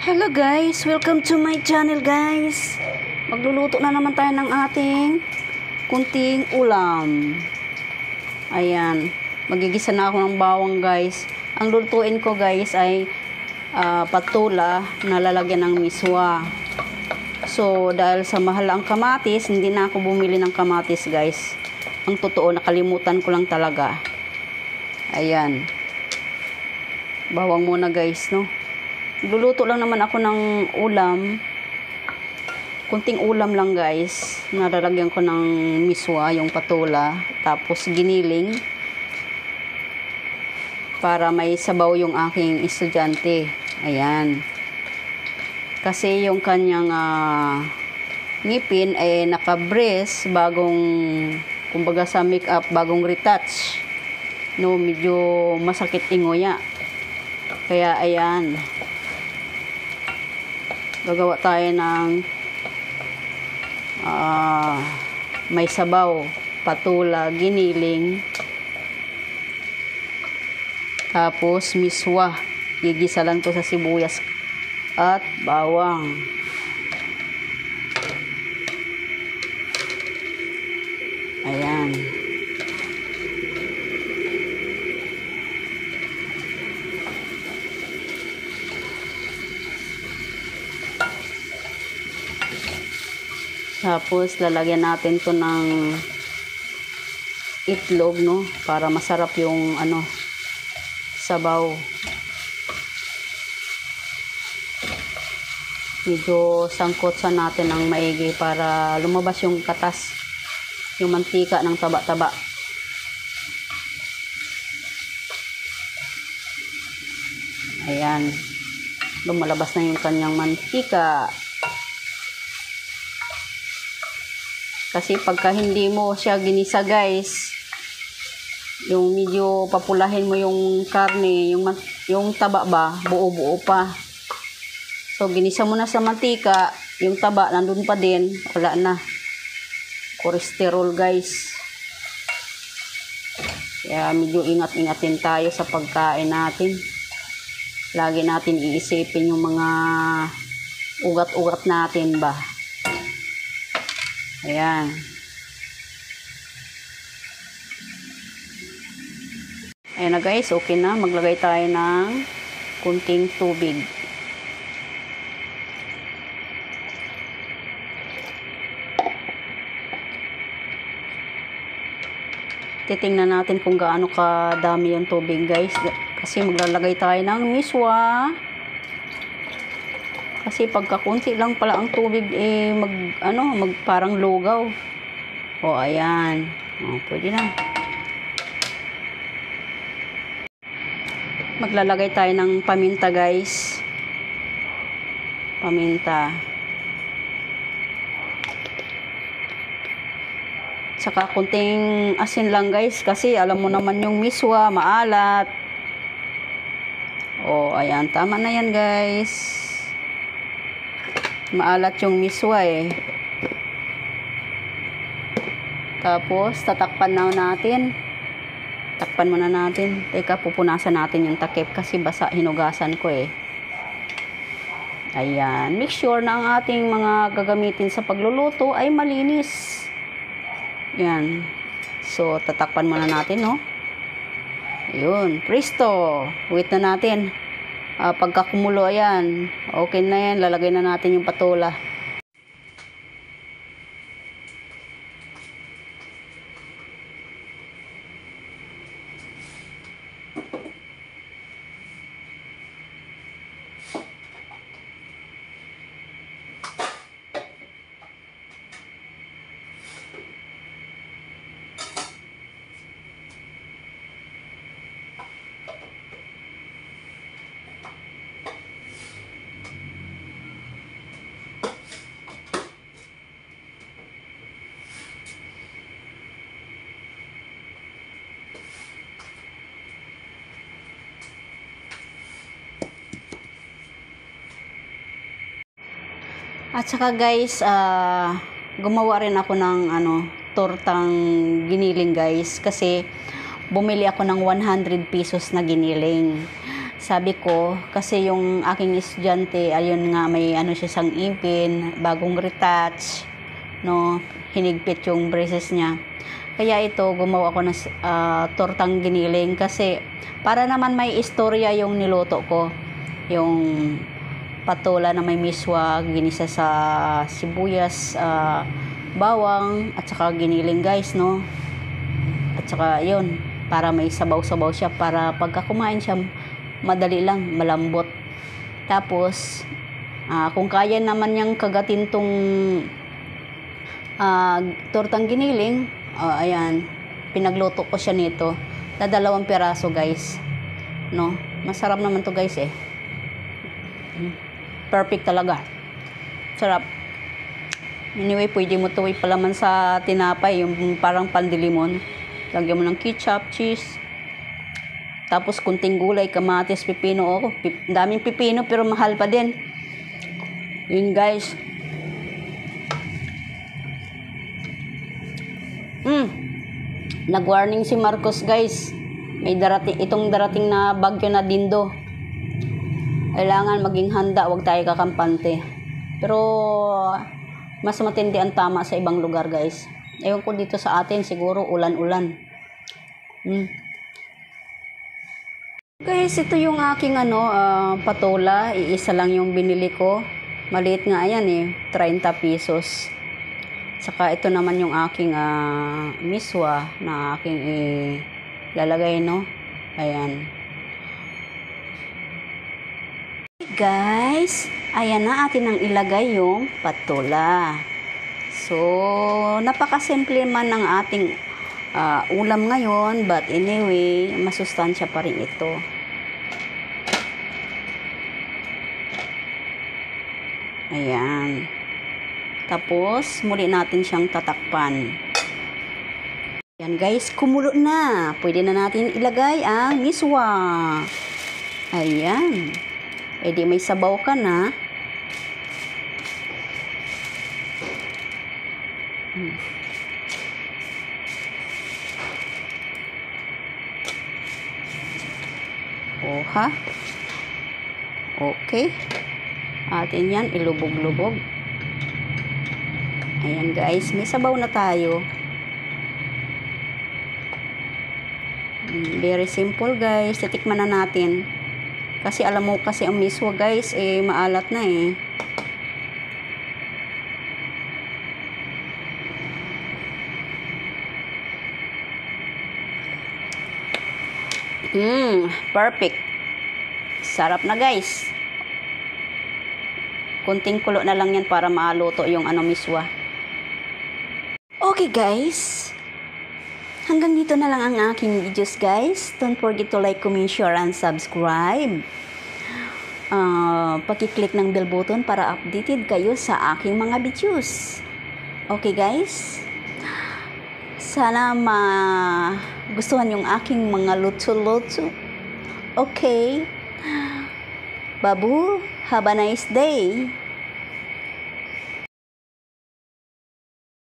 Hello guys, welcome to my channel guys. Magluluto na naman tayo ng ating kunting ulam. Ayan, magigisa na ako ng bawang guys. Ang lulutuin ko guys ay patula na lalagyan ng miswa. So dahil sa mahal ang kamatis, hindi na ako bumili ng kamatis guys. Ang totoo, nakalimutan ko lang talaga. Ayan, bawang muna guys, no. Luluto lang naman ako ng ulam. Kunting ulam lang guys. Nalalagyan ko ng miswa, yung patula. Tapos giniling. Para may sabaw yung aking estudyante. Ayan. Kasi yung kanyang ngipin ay naka-brace bagong, kumbaga sa make-up, bagong retouch. No, medyo masakit ingoya. Kaya ayan. Gagawa tayo ng may sabaw, patula, giniling, tapos miswa. Gigisa lang to sa sibuyas at bawang. Ayan. Tapos lalagyan natin to ng itlog, no, para masarap yung sabaw. Medyo sangkotsan natin ng maigi para lumabas yung katas, yung mantika ng taba-taba. Ayan, lumalabas na yung kanyang mantika. Kasi pagka hindi mo siya ginisa guys, yung medyo papulahin mo yung karne, yung taba ba, buo-buo pa. So ginisa mo na sa mantika, yung taba nandun pa din, wala na. Cholesterol guys. Kaya medyo ingat-ingatin tayo sa pagkain natin. Lagi natin iisipin yung mga ugat-ugat natin ba. Ayan. Ayan na guys, okay na. Maglagay tayo ng kunting tubig. Titingnan natin kung gaano kadami yung tubig guys. Kasi maglalagay tayo ng miswa. Kasi pagka kunti lang pala ang tubig parang lugaw. O ayan. O, pwede na. Maglalagay tayo ng paminta guys. Paminta. Saka kunting asin lang guys kasi alam mo naman yung miswa maalat. O ayan, tama na yan guys. Maalat yung miswa eh. Tapos tatakpan na natin. Takpan muna natin. Teka, pupunasan natin yung takip kasi basa hinugasan ko eh. Ayan, make sure na ang ating mga gagamitin sa pagluluto ay malinis. Yan. So tatakpan muna natin, no. Ayun, presto. Wait na natin. Pagkakumulo, ayan, okay na yan, lalagay na natin yung patula. At saka guys, gumawa rin ako ng tortang giniling guys kasi bumili ako ng 100 pesos na giniling. sabi ko, kasi yung aking estudyante, ayun nga, may ano siya sang ipin, bagong retouch, no, hinigpit yung braces niya. Kaya ito, gumawa ko ng tortang giniling kasi para naman may istorya yung niluto ko. Yung patola na may miswa, ginisa sa sibuyas, bawang, at saka giniling guys, no. At saka yun, para may sabaw-sabaw siya, para pagka kumain siya, madali lang, malambot. Tapos, kung kaya naman niyang kagatin tong tortang giniling, ayan, pinagluto ko siya nito. Na 2 piraso guys. No? Masarap naman to guys eh. Perfect talaga. Sarap. Anyway, pwede mo to ipalaman sa tinapay, yung parang pandilimon. Lagyan mo ng ketchup, cheese. Tapos kunting gulay, kamatis, pipino. Oh, daming pipino pero mahal pa din. Yun guys. Nag-warning si Marcos guys. May itong darating na bagyo na dindo. Kailangan maging handa, huwag tayo kakampante. Pero mas matindi ang tama sa ibang lugar guys. Ewan ko dito sa atin, siguro ulan-ulan. Guys, ito yung aking patola. Iisa lang yung binili ko. Maliit nga yan eh, 30 pesos. Saka ito naman yung aking miswa na aking ilalagay, no? Ayan. Guys, ayan na atin ang ilagay yung patola. So, napakasimple man ng ating ulam ngayon, but anyway, masustansya pa rin ito. Ayan. Tapos, muli natin siyang tatakpan. Ayan guys, kumulo na. Pwede na natin ilagay ang miswa. Ayan. E di may sabaw ka na. Oha. Okay. Atin yan, ilubog-lubog. Ayan guys, may sabaw na tayo. Very simple guys. Titikman na natin. Kasi alam mo kasi ang miswa guys, maalat na eh. Perfect. Sarap na guys. Kunting kulo na lang yan para maluto yung miswa. Okay guys. Hanggang dito na lang ang aking videos guys. Don't forget to like, comment, share, and subscribe. Paki-click ng bell button para updated kayo sa aking mga videos. Okay guys. Sana gustuhan yung aking mga luto-luto. Okay. Babu, have a nice day.